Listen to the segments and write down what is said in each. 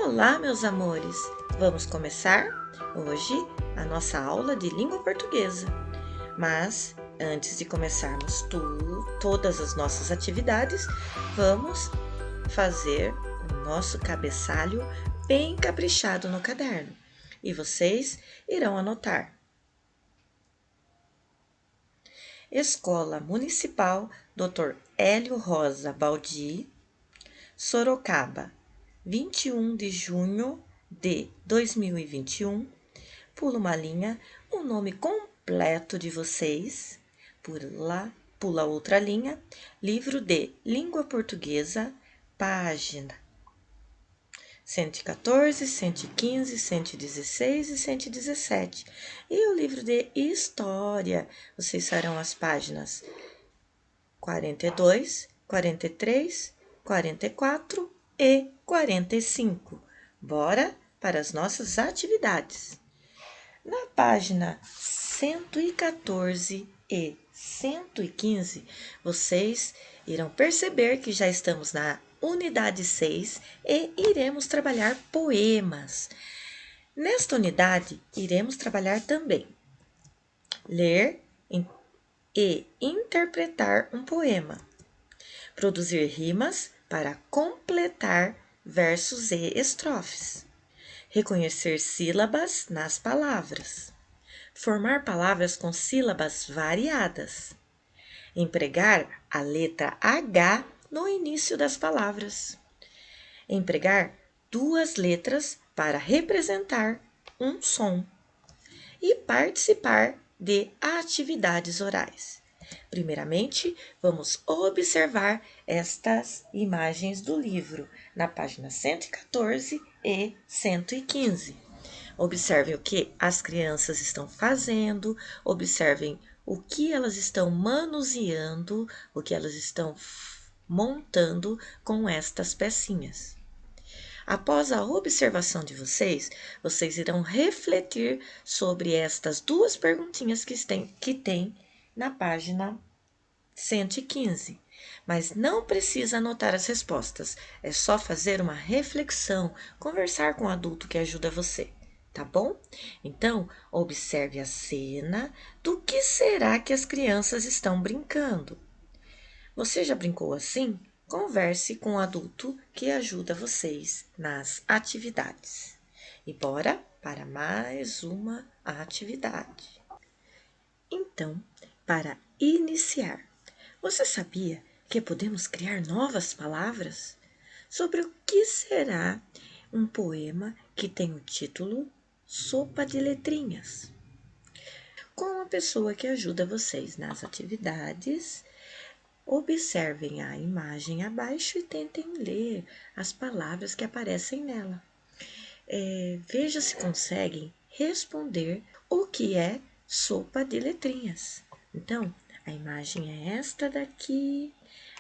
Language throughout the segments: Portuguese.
Olá, meus amores! Vamos começar hoje a nossa aula de língua portuguesa. Mas antes de começarmos todas as nossas atividades, vamos fazer o nosso cabeçalho bem caprichado no caderno. E vocês irão anotar. Escola Municipal Dr. Hélio Rosa Baldi, Sorocaba, 21 de junho de 2021. Pula uma linha, o nome completo de vocês. Pula outra linha, livro de língua portuguesa, página 114, 115, 116 e 117. E o livro de história, vocês farão as páginas 42, 43, 44 e 45. Bora para as nossas atividades. Na página 114 e 115, vocês irão perceber que já estamos na unidade 6 e iremos trabalhar poemas. Nesta unidade, iremos trabalhar também ler e interpretar um poema, produzir rimas para completar versos e estrofes, reconhecer sílabas nas palavras, formar palavras com sílabas variadas, empregar a letra H no início das palavras, empregar duas letras para representar um som e participar de atividades orais. Primeiramente, vamos observar estas imagens do livro, na página 114 e 115. Observem o que as crianças estão fazendo, observem o que elas estão manuseando, o que elas estão montando com estas pecinhas. Após a observação de vocês, vocês irão refletir sobre estas duas perguntinhas que tem na página 115. Mas não precisa anotar as respostas, é só fazer uma reflexão, conversar com o adulto que ajuda você, tá bom? Então, observe a cena do que será que as crianças estão brincando. Você já brincou assim? Converse com o adulto que ajuda vocês nas atividades. E bora para mais uma atividade. Então, para iniciar, você sabia que podemos criar novas palavras? Sobre o que será um poema que tem o título Sopa de Letrinhas? Com a pessoa que ajuda vocês nas atividades, observem a imagem abaixo e tentem ler as palavras que aparecem nela. Veja se conseguem responder o que é sopa de letrinhas. Então, a imagem é esta daqui.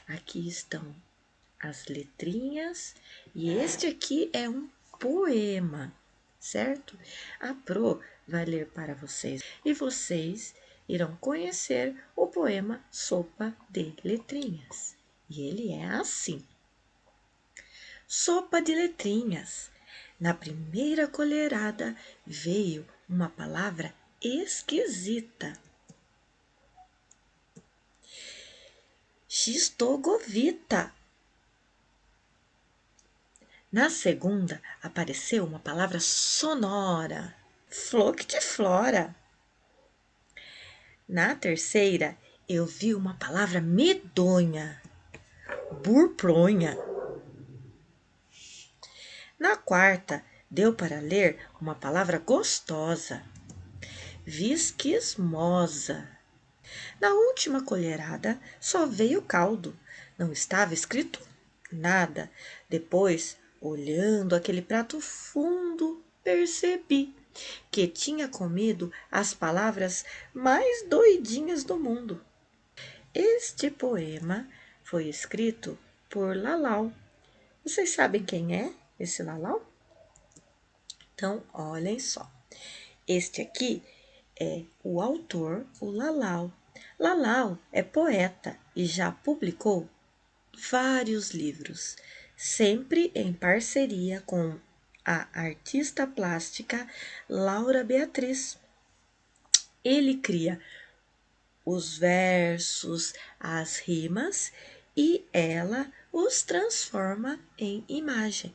Aqui estão as letrinhas e este aqui é um poema, certo? A Pro vai ler para vocês e vocês irão conhecer o poema Sopa de Letrinhas. E ele é assim. Sopa de letrinhas. Na primeira colherada veio uma palavra esquisita. Xistogovita. Na segunda apareceu uma palavra sonora. Floctiflora. Na terceira, eu vi uma palavra medonha, burpronha. Na quarta, deu para ler uma palavra gostosa, visquismosa. Na última colherada, só veio caldo, não estava escrito nada. Depois, olhando aquele prato fundo, percebi que tinha comido as palavras mais doidinhas do mundo. Este poema foi escrito por Lalau. Vocês sabem quem é esse Lalau? Então, olhem só. Este aqui é o autor, o Lalau. Lalau é poeta e já publicou vários livros, sempre em parceria com a artista plástica Laura Beatriz. Ele cria os versos, as rimas e ela os transforma em imagem.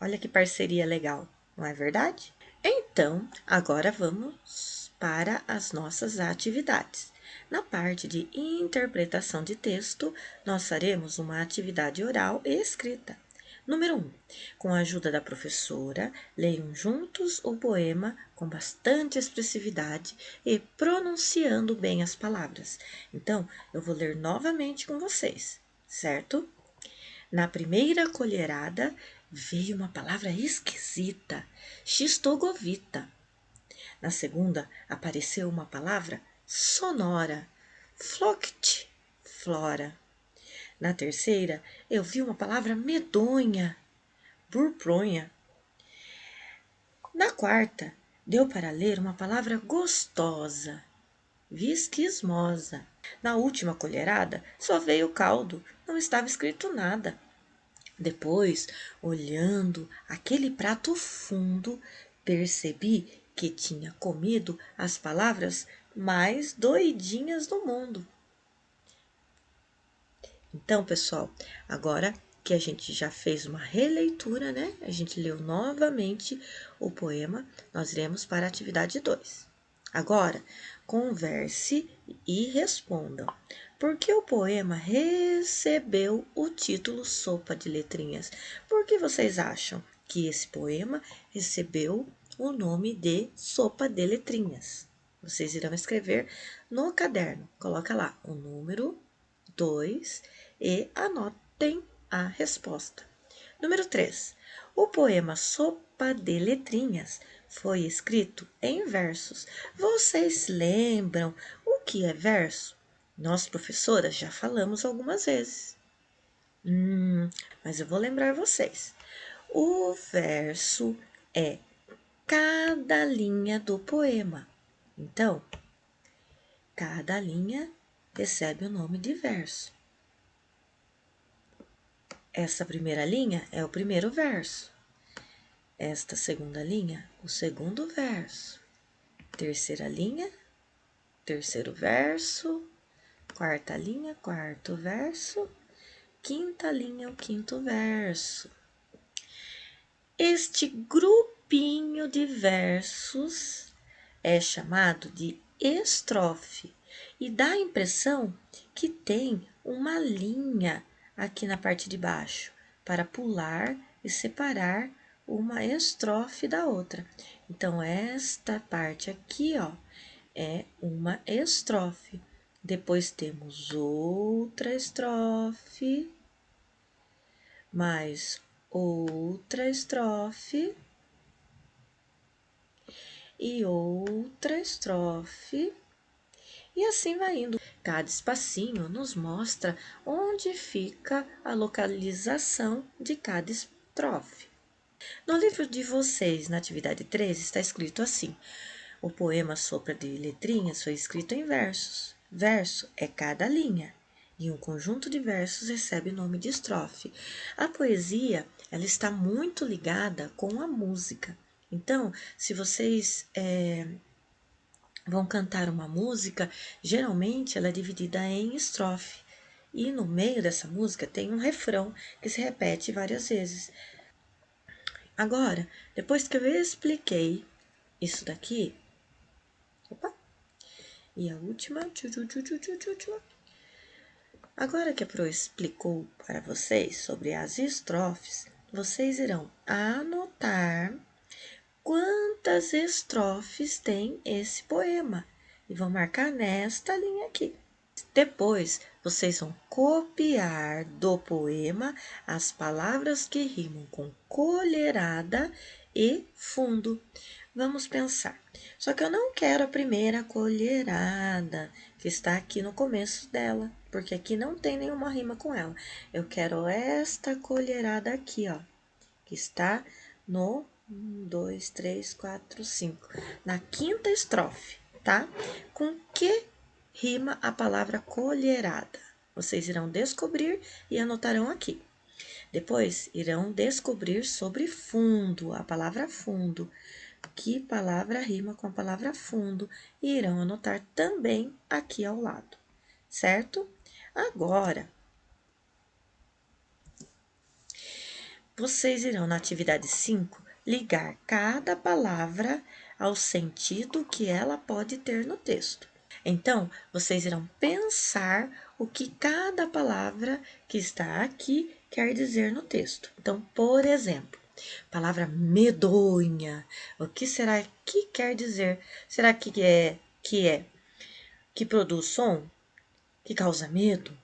Olha que parceria legal, não é verdade? Então, agora vamos para as nossas atividades. Na parte de interpretação de texto, nós faremos uma atividade oral e escrita. Número 1. Com a ajuda da professora, leiam juntos o poema com bastante expressividade e pronunciando bem as palavras. Então, eu vou ler novamente com vocês, certo? Na primeira colherada, veio uma palavra esquisita, xistogovita. Na segunda, apareceu uma palavra sonora, floct, flora. Na terceira, eu vi uma palavra medonha, burpronha. Na quarta, deu para ler uma palavra gostosa, visquismosa. Na última colherada, só veio caldo, não estava escrito nada. Depois, olhando aquele prato fundo, percebi que tinha comido as palavras mais doidinhas do mundo. Então, pessoal, agora que a gente já fez uma releitura, né? A gente leu novamente o poema, nós iremos para a atividade 2. Agora, converse e respondam. Por que o poema recebeu o título Sopa de Letrinhas? Por que vocês acham que esse poema recebeu o nome de Sopa de Letrinhas? Vocês irão escrever no caderno. Coloca lá o número 2 e anotem a resposta. Número 3. O poema Sopa de Letrinhas foi escrito em versos. Vocês lembram o que é verso? Nós, professoras, já falamos algumas vezes. Mas eu vou lembrar vocês. O verso é cada linha do poema. Então, cada linha recebe o nome de verso. Essa primeira linha é o primeiro verso. Esta segunda linha, o segundo verso. Terceira linha, terceiro verso. Quarta linha, quarto verso. Quinta linha, o quinto verso. Este grupinho de versos é chamado de estrofe e dá a impressão que tem uma linha aqui na parte de baixo para pular e separar uma estrofe da outra. Então, esta parte aqui, ó, é uma estrofe. Depois temos outra estrofe, mais outra estrofe e outra estrofe. E assim vai indo. Cada espacinho nos mostra onde fica a localização de cada estrofe. No livro de vocês, na atividade 3, está escrito assim: o poema Sopa de Letrinhas foi escrito em versos. Verso é cada linha, e um conjunto de versos recebe o nome de estrofe. A poesia, ela está muito ligada com a música. Então, se vocês vão cantar uma música, geralmente ela é dividida em estrofe. E no meio dessa música tem um refrão que se repete várias vezes. Agora, depois que eu expliquei isso daqui, opa, e a última, agora que a Pro explicou para vocês sobre as estrofes, vocês irão anotar quantas estrofes tem esse poema e vão marcar nesta linha aqui. Depois, vocês vão copiar do poema as palavras que rimam com colherada e fundo. Vamos pensar. Só que eu não quero a primeira colherada, que está aqui no começo dela, porque aqui não tem nenhuma rima com ela. Eu quero esta colherada aqui, ó, que está no 1, 2, 3, 4, 5. Na quinta estrofe, tá? Com que rima a palavra colherada? Vocês irão descobrir e anotarão aqui. Depois, irão descobrir sobre fundo, a palavra fundo. Que palavra rima com a palavra fundo e irão anotar também aqui ao lado, certo? Agora, vocês irão na atividade 5 ligar cada palavra ao sentido que ela pode ter no texto. Então, vocês irão pensar o que cada palavra que está aqui quer dizer no texto. Então, por exemplo, palavra medonha. O que será que quer dizer? Será que produz som? Que causa medo?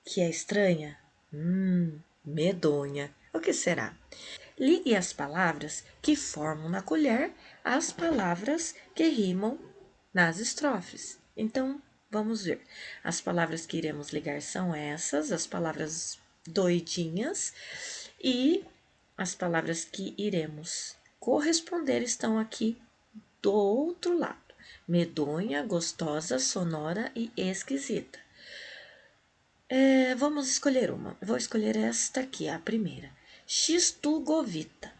Que é estranha? Medonha. O que será? Ligue as palavras que formam na colher às palavras que rimam nas estrofes. Então, vamos ver. As palavras que iremos ligar são essas, as palavras doidinhas, e as palavras que iremos corresponder estão aqui do outro lado. Medonha, gostosa, sonora e esquisita. Vamos escolher uma. Vou escolher esta aqui, a primeira. Xistugovita.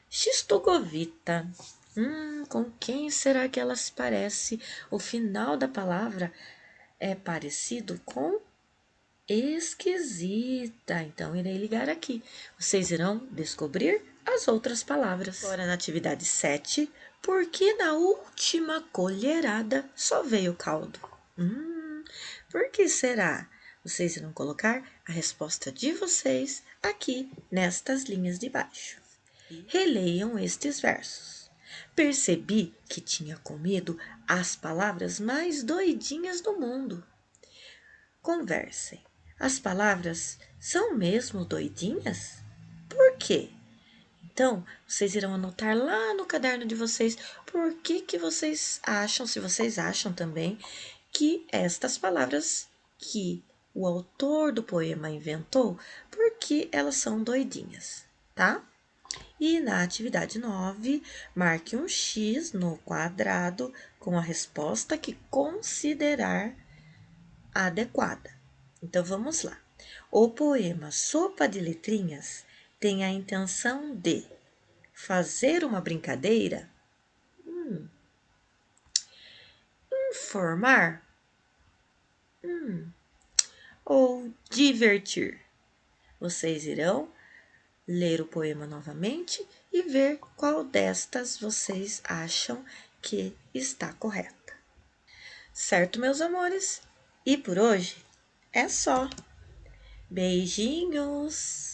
Xistugovita. Com quem será que ela se parece? O final da palavra é parecido com esquisita. Então, irei ligar aqui. Vocês irão descobrir as outras palavras. Agora, na atividade 7, por que na última colherada só veio caldo? Por que será? Vocês irão colocar a resposta de vocês aqui nestas linhas de baixo. Releiam estes versos. Percebi que tinha comido as palavras mais doidinhas do mundo. Conversem. As palavras são mesmo doidinhas? Por quê? Então, vocês irão anotar lá no caderno de vocês por que vocês acham, se vocês acham também, que estas palavras que o autor do poema inventou, porque elas são doidinhas, tá? E na atividade 9, marque um X no quadrado com a resposta que considerar adequada. Então, vamos lá. O poema Sopa de Letrinhas tem a intenção de fazer uma brincadeira, informar, ou divertir. Vocês irão ler o poema novamente e ver qual destas vocês acham que está correta. Certo, meus amores? E por hoje é só. Beijinhos!